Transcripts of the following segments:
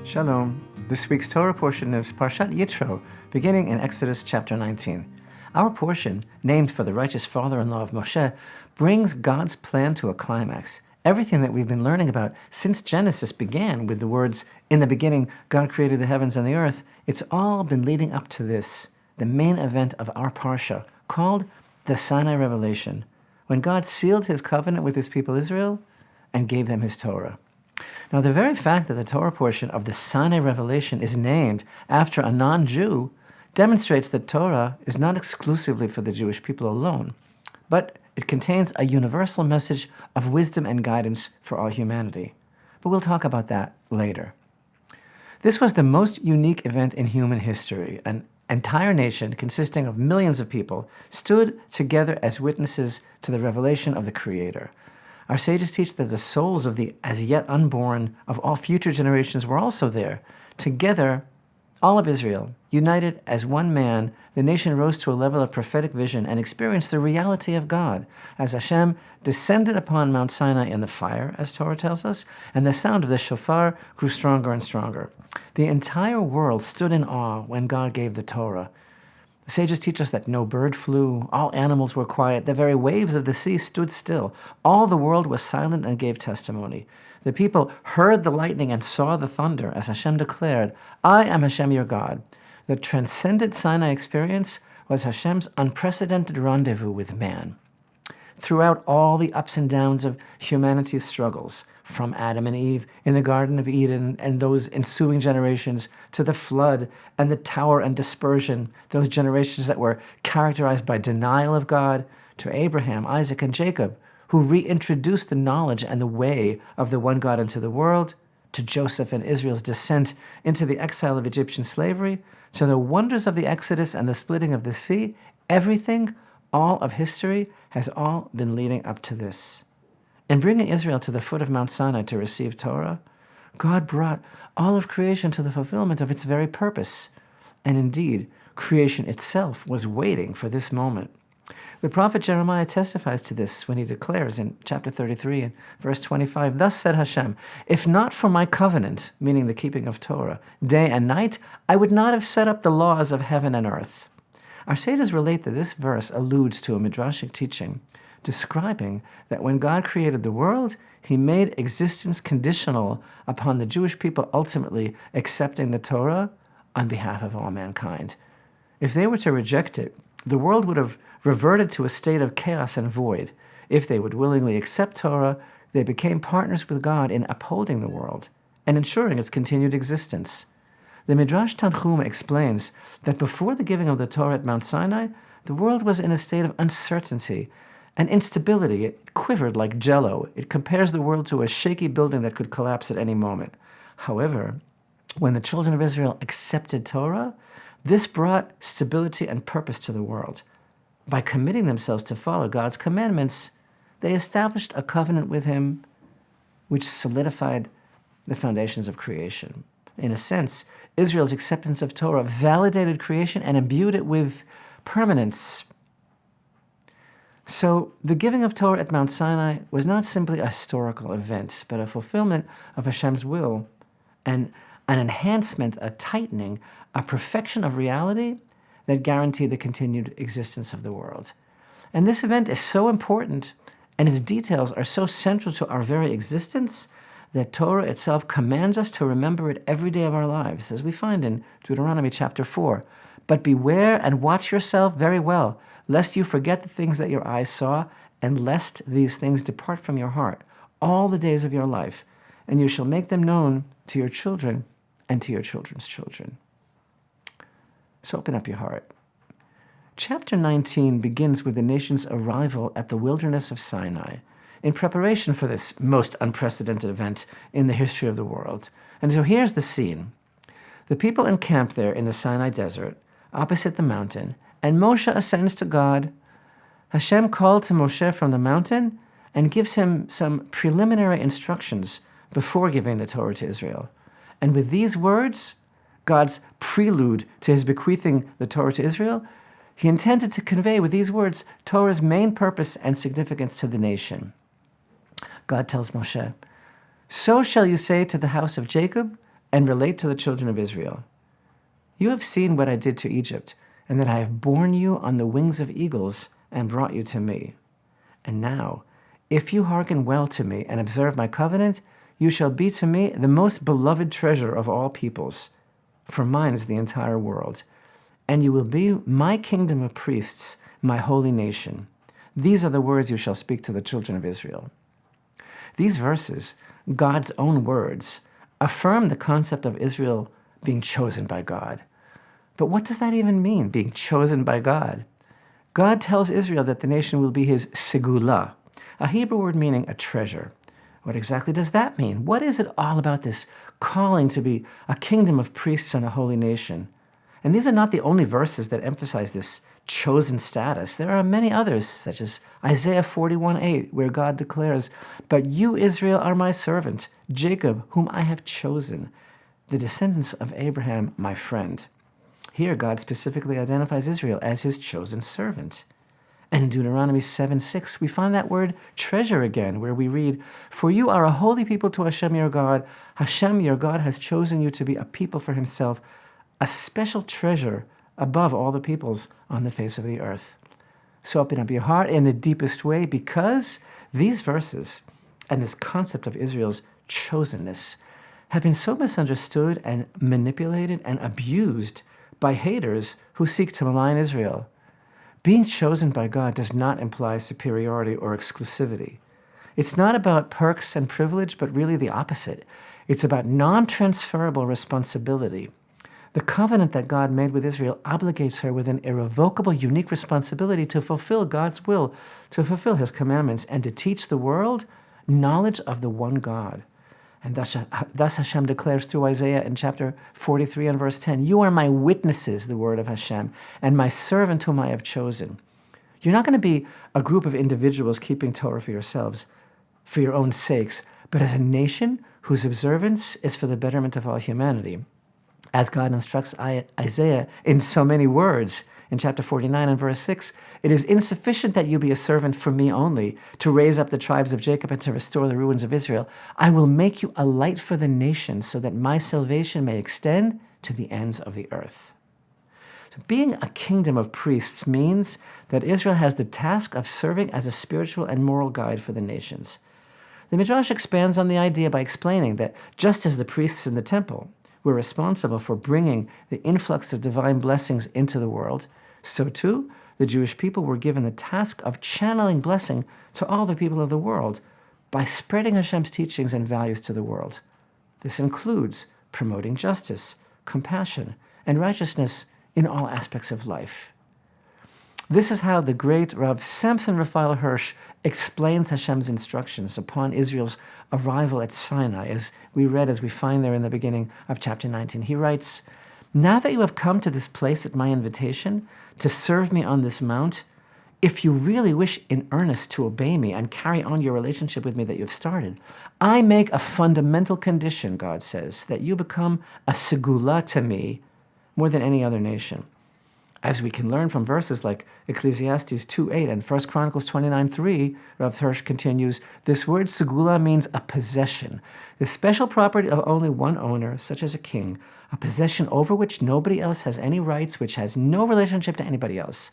Shalom. This week's Torah portion is Parashat Yitro, beginning in Exodus chapter 19. Our portion, named for the righteous father-in-law of Moshe, brings God's plan to a climax. Everything that we've been learning about since Genesis began with the words, "In the beginning, God created the heavens and the earth," it's all been leading up to this, the main event of our Parsha, called the Sinai Revelation, when God sealed his covenant with his people Israel and gave them his Torah. Now, the very fact that the Torah portion of the Sinai Revelation is named after a non-Jew demonstrates that Torah is not exclusively for the Jewish people alone, but it contains a universal message of wisdom and guidance for all humanity. But we'll talk about that later. This was the most unique event in human history. An entire nation consisting of millions of people stood together as witnesses to the revelation of the Creator. Our sages teach that the souls of the as yet unborn of all future generations were also there. Together, all of Israel, united as one man, the nation rose to a level of prophetic vision and experienced the reality of God as Hashem descended upon Mount Sinai in the fire, as Torah tells us, and the sound of the shofar grew stronger and stronger. The entire world stood in awe when God gave the Torah. The sages teach us that no bird flew, all animals were quiet, the very waves of the sea stood still. All the world was silent and gave testimony. The people heard the lightning and saw the thunder as Hashem declared, "I am Hashem your God." The transcendent Sinai experience was Hashem's unprecedented rendezvous with man. Throughout all the ups and downs of humanity's struggles, from Adam and Eve in the Garden of Eden and those ensuing generations, to the flood and the tower and dispersion, those generations that were characterized by denial of God, to Abraham, Isaac, and Jacob, who reintroduced the knowledge and the way of the one God into the world, to Joseph and Israel's descent into the exile of Egyptian slavery, to the wonders of the Exodus and the splitting of the sea, everything, all of history, has all been leading up to this. In bringing Israel to the foot of Mount Sinai to receive Torah, God brought all of creation to the fulfillment of its very purpose. And indeed, creation itself was waiting for this moment. The prophet Jeremiah testifies to this when he declares in chapter 33 and verse 25, "Thus said Hashem, if not for my covenant," meaning the keeping of Torah, "day and night, I would not have set up the laws of heaven and earth." Our sages relate that this verse alludes to a midrashic teaching describing that when God created the world, he made existence conditional upon the Jewish people ultimately accepting the Torah on behalf of all mankind. If they were to reject it, the world would have reverted to a state of chaos and void. If they would willingly accept Torah, they became partners with God in upholding the world and ensuring its continued existence. The Midrash Tanchum explains that before the giving of the Torah at Mount Sinai, the world was in a state of uncertainty and instability. It quivered like jello. It compares the world to a shaky building that could collapse at any moment. However, when the children of Israel accepted Torah, this brought stability and purpose to the world. By committing themselves to follow God's commandments, they established a covenant with him which solidified the foundations of creation. In a sense, Israel's acceptance of Torah validated creation and imbued it with permanence. So the giving of Torah at Mount Sinai was not simply a historical event, but a fulfillment of Hashem's will and an enhancement, a tightening, a perfection of reality that guaranteed the continued existence of the world. And this event is so important, and its details are so central to our very existence, that Torah itself commands us to remember it every day of our lives, as we find in Deuteronomy chapter 4. "But beware and watch yourself very well, lest you forget the things that your eyes saw, and lest these things depart from your heart all the days of your life, and you shall make them known to your children and to your children's children." So open up your heart. Chapter 19 begins with the nation's arrival at the wilderness of Sinai, in preparation for this most unprecedented event in the history of the world. And so here's the scene. The people encamp there in the Sinai desert, opposite the mountain, and Moshe ascends to God. Hashem called to Moshe from the mountain and gives him some preliminary instructions before giving the Torah to Israel. And with these words, God's prelude to his bequeathing the Torah to Israel, he intended to convey with these words Torah's main purpose and significance to the nation. God tells Moshe, "So shall you say to the house of Jacob and relate to the children of Israel. You have seen what I did to Egypt, and that I have borne you on the wings of eagles and brought you to me. And now, if you hearken well to me and observe my covenant, you shall be to me the most beloved treasure of all peoples, for mine is the entire world. And you will be my kingdom of priests, my holy nation. These are the words you shall speak to the children of Israel. These verses, God's own words, affirm the concept of Israel being chosen by God. But what does that even mean, being chosen by God? God tells Israel that the nation will be his segulah, a Hebrew word meaning a treasure. What exactly does that mean? What is it all about this calling to be a kingdom of priests and a holy nation? And these are not the only verses that emphasize this chosen status. There are many others, such as Isaiah 41:8, where God declares, "But you, Israel, are my servant, Jacob, whom I have chosen, the descendants of Abraham, my friend." Here, God specifically identifies Israel as his chosen servant. And in Deuteronomy 7:6, we find that word treasure again, where we read, "For you are a holy people to Hashem your God. Hashem your God has chosen you to be a people for himself, a special treasure above all the peoples on the face of the earth." So open up your heart in the deepest way, because these verses and this concept of Israel's chosenness have been so misunderstood and manipulated and abused by haters who seek to malign Israel. Being chosen by God does not imply superiority or exclusivity. It's not about perks and privilege, but really the opposite. It's about non-transferable responsibility. The covenant that God made with Israel obligates her with an irrevocable, unique responsibility to fulfill God's will, to fulfill his commandments, and to teach the world knowledge of the one God. And thus Hashem declares through Isaiah in chapter 43 and verse 10, "You are my witnesses," the word of Hashem, "and my servant whom I have chosen." You're not going to be a group of individuals keeping Torah for yourselves, for your own sakes, but as a nation whose observance is for the betterment of all humanity. As God instructs Isaiah in so many words, in chapter 49 and verse 6, "It is insufficient that you be a servant for me only, to raise up the tribes of Jacob and to restore the ruins of Israel. I will make you a light for the nations, so that my salvation may extend to the ends of the earth." So being a kingdom of priests means that Israel has the task of serving as a spiritual and moral guide for the nations. The Midrash expands on the idea by explaining that just as the priests in the temple were responsible for bringing the influx of divine blessings into the world, so too the Jewish people were given the task of channeling blessing to all the people of the world by spreading Hashem's teachings and values to the world. This includes promoting justice, compassion, and righteousness in all aspects of life. This is how the great Rav Samson Raphael Hirsch explains Hashem's instructions upon Israel's arrival at Sinai, as we find there in the beginning of chapter 19. He writes, "Now that you have come to this place at my invitation to serve me on this mount, if you really wish in earnest to obey me and carry on your relationship with me that you have started, I make a fundamental condition," God says, "that you become a segulah to me more than any other nation." As we can learn from verses like Ecclesiastes 2:8 and 1 Chronicles 29:3, Rav Hirsch continues, "This word segulah means a possession, the special property of only one owner, such as a king, a possession over which nobody else has any rights, which has no relationship to anybody else."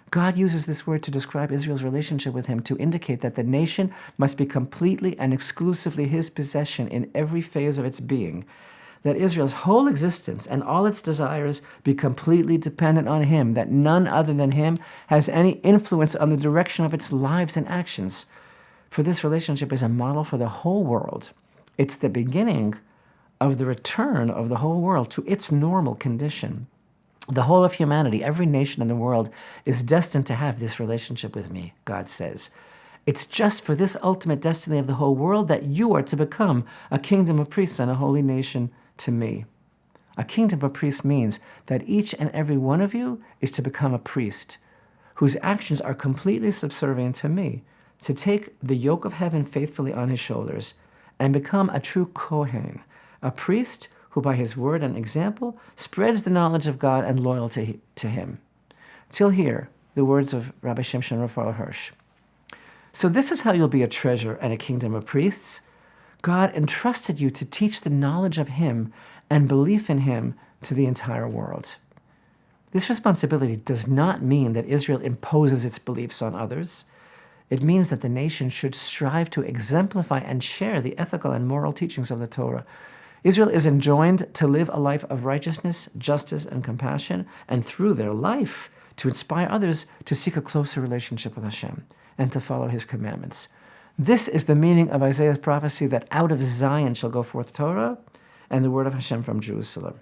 God uses this word to describe Israel's relationship with him, to indicate that the nation must be completely and exclusively his possession in every phase of its being, that Israel's whole existence and all its desires be completely dependent on him, that none other than him has any influence on the direction of its lives and actions. For this relationship is a model for the whole world. It's the beginning of the return of the whole world to its normal condition. The whole of humanity, every nation in the world, is destined to have this relationship with me, God says. It's just for this ultimate destiny of the whole world that you are to become a kingdom of priests and a holy nation to me. A kingdom of priests means that each and every one of you is to become a priest whose actions are completely subservient to me, to take the yoke of heaven faithfully on his shoulders and become a true Kohen, a priest who by his word and example spreads the knowledge of God and loyalty to him. Till here, the words of Rabbi Shimshon Raphael Hirsch. So this is how you'll be a treasure and a kingdom of priests. God entrusted you to teach the knowledge of him and belief in him to the entire world. This responsibility does not mean that Israel imposes its beliefs on others. It means that the nation should strive to exemplify and share the ethical and moral teachings of the Torah. Israel is enjoined to live a life of righteousness, justice, and compassion, and through their life to inspire others to seek a closer relationship with Hashem and to follow his commandments. This is the meaning of Isaiah's prophecy that out of Zion shall go forth Torah and the word of Hashem from Jerusalem.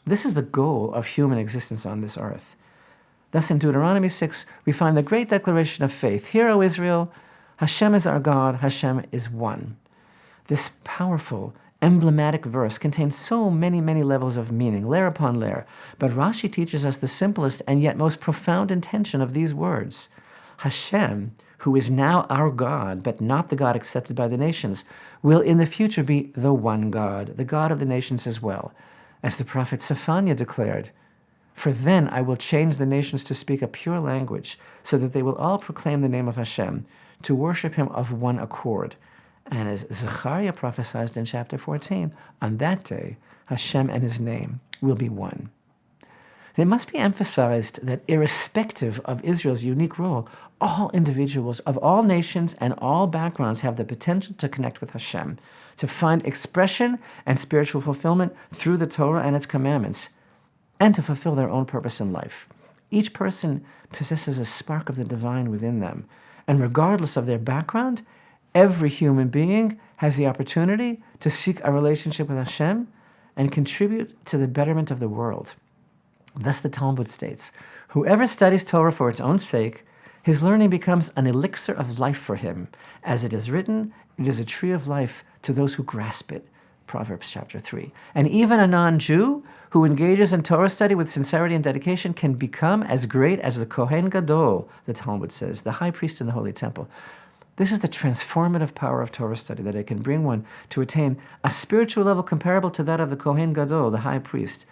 This is the goal of human existence on this earth. Thus in Deuteronomy 6, we find the great declaration of faith. Hear, O Israel, Hashem is our God, Hashem is one. This powerful, emblematic verse contains so many, many levels of meaning, layer upon layer. But Rashi teaches us the simplest and yet most profound intention of these words. Hashem, who is now our God, but not the God accepted by the nations, will in the future be the one God, the God of the nations as well. As the prophet Zephaniah declared, for then I will change the nations to speak a pure language, so that they will all proclaim the name of Hashem, to worship him of one accord. And as Zechariah prophesied in chapter 14, on that day, Hashem and his name will be one. It must be emphasized that irrespective of Israel's unique role, all individuals of all nations and all backgrounds have the potential to connect with Hashem, to find expression and spiritual fulfillment through the Torah and its commandments, and to fulfill their own purpose in life. Each person possesses a spark of the divine within them, and regardless of their background, every human being has the opportunity to seek a relationship with Hashem and contribute to the betterment of the world. Thus the Talmud states, whoever studies Torah for its own sake, his learning becomes an elixir of life for him. As it is written, it is a tree of life to those who grasp it. Proverbs chapter 3. And even a non-Jew who engages in Torah study with sincerity and dedication can become as great as the Kohen Gadol, the Talmud says, the high priest in the Holy Temple. This is the transformative power of Torah study, that it can bring one to attain a spiritual level comparable to that of the Kohen Gadol, the high priest.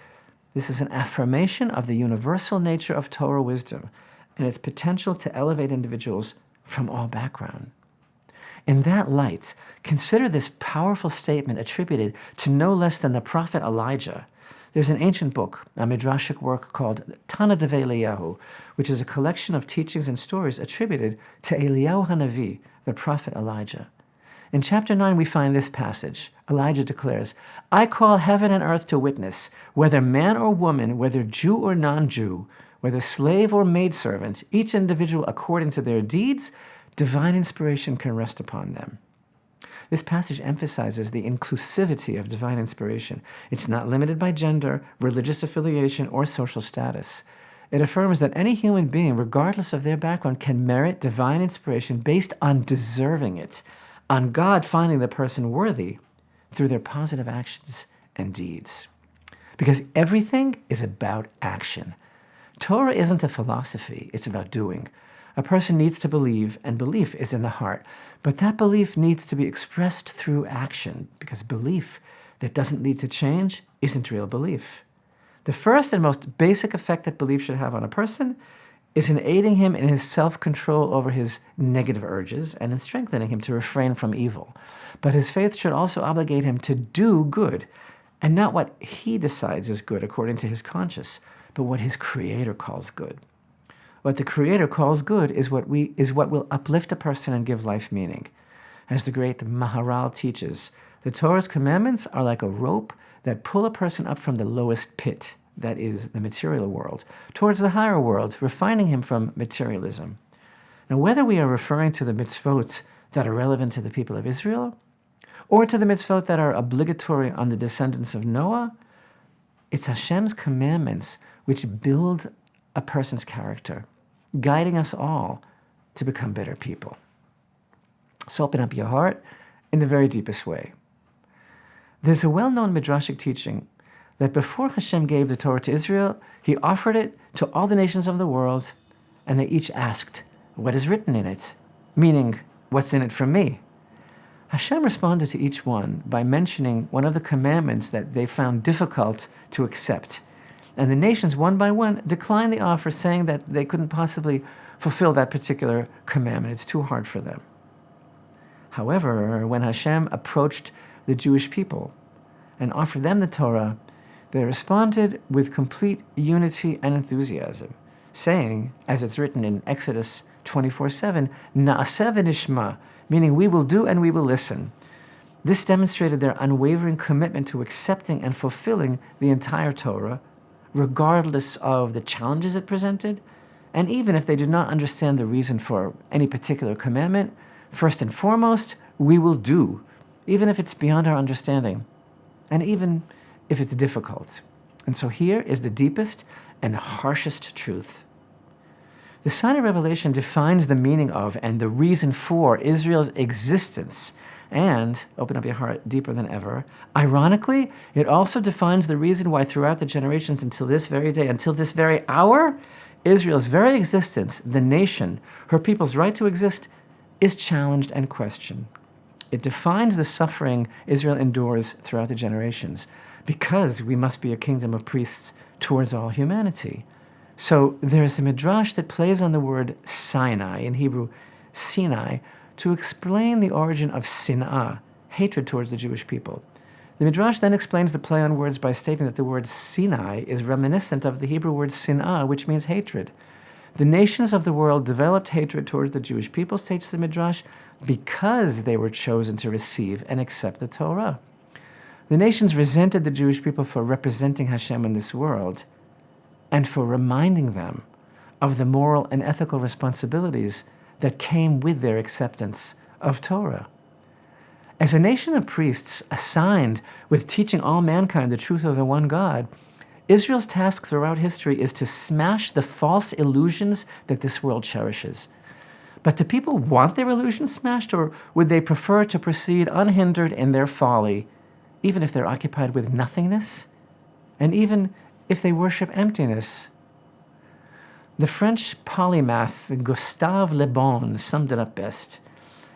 This is an affirmation of the universal nature of Torah wisdom and its potential to elevate individuals from all background. In that light, consider this powerful statement attributed to no less than the prophet Elijah. There's an ancient book, a midrashic work called Tana Devei Eliyahu, which is a collection of teachings and stories attributed to Eliyahu Hanavi, the prophet Elijah. In chapter 9, we find this passage. Elijah declares, I call heaven and earth to witness, whether man or woman, whether Jew or non-Jew, whether slave or maidservant, each individual according to their deeds, divine inspiration can rest upon them. This passage emphasizes the inclusivity of divine inspiration. It's not limited by gender, religious affiliation, or social status. It affirms that any human being, regardless of their background, can merit divine inspiration based on deserving it, on God finding the person worthy through their positive actions and deeds. Because everything is about action. Torah isn't a philosophy, it's about doing. A person needs to believe, and belief is in the heart. But that belief needs to be expressed through action, because belief that doesn't lead to change isn't real belief. The first and most basic effect that belief should have on a person is in aiding him in his self-control over his negative urges and in strengthening him to refrain from evil. But his faith should also obligate him to do good, and not what he decides is good according to his conscience, but what his Creator calls good. What the Creator calls good is what will uplift a person and give life meaning. As the great Maharal teaches, the Torah's commandments are like a rope that pull a person up from the lowest pit, that is, the material world, towards the higher world, refining him from materialism. Now, whether we are referring to the mitzvot that are relevant to the people of Israel, or to the mitzvot that are obligatory on the descendants of Noah, it's Hashem's commandments which build a person's character, guiding us all to become better people. So open up your heart in the very deepest way. There's a well-known midrashic teaching that before Hashem gave the Torah to Israel, he offered it to all the nations of the world, and they each asked, what is written in it? Meaning, what's in it for me? Hashem responded to each one by mentioning one of the commandments that they found difficult to accept. And the nations, one by one, declined the offer, saying that they couldn't possibly fulfill that particular commandment. It's too hard for them. However, when Hashem approached the Jewish people and offered them the Torah, they responded with complete unity and enthusiasm, saying, as it's written in Exodus 24:7, Na'aseh v'nishma, meaning we will do and we will listen. This demonstrated their unwavering commitment to accepting and fulfilling the entire Torah, regardless of the challenges it presented, and even if they did not understand the reason for any particular commandment, first and foremost, we will do, even if it's beyond our understanding, and even if it's difficult. And so here is the deepest and harshest truth. The Sinai revelation defines the meaning of and the reason for Israel's existence, and, open up your heart deeper than ever, ironically, it also defines the reason why throughout the generations until this very day, until this very hour, Israel's very existence, the nation, her people's right to exist, is challenged and questioned. It defines the suffering Israel endures throughout the generations, because we must be a kingdom of priests towards all humanity. So there is a midrash that plays on the word Sinai, in Hebrew Sinai, to explain the origin of sin'ah, hatred towards the Jewish people. The midrash then explains the play on words by stating that the word Sinai is reminiscent of the Hebrew word sin'ah, which means hatred. The nations of the world developed hatred towards the Jewish people, states the midrash, because they were chosen to receive and accept the Torah. The nations resented the Jewish people for representing Hashem in this world and for reminding them of the moral and ethical responsibilities that came with their acceptance of Torah. As a nation of priests assigned with teaching all mankind the truth of the one God, Israel's task throughout history is to smash the false illusions that this world cherishes. But do people want their illusions smashed, or would they prefer to proceed unhindered in their folly, even if they're occupied with nothingness, and even if they worship emptiness? The French polymath Gustave Le Bon summed it up best.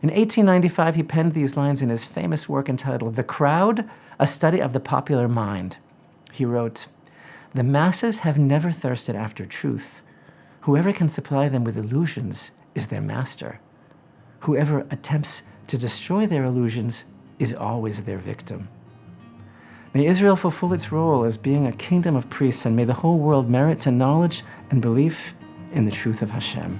In 1895, he penned these lines in his famous work entitled The Crowd, A Study of the Popular Mind. He wrote, "The masses have never thirsted after truth. Whoever can supply them with illusions is their master. Whoever attempts to destroy their illusions is always their victim." May Israel fulfill its role as being a kingdom of priests, and may the whole world merit to knowledge and belief in the truth of Hashem.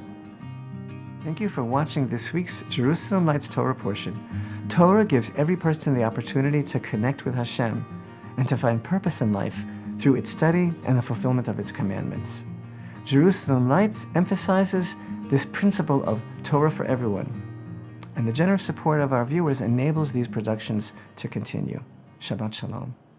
Thank you for watching this week's Jerusalem Lights Torah portion. Torah gives every person the opportunity to connect with Hashem and to find purpose in life through its study and the fulfillment of its commandments. Jerusalem Lights emphasizes this principle of Torah for everyone, and the generous support of our viewers enables these productions to continue. Shabbat Shalom.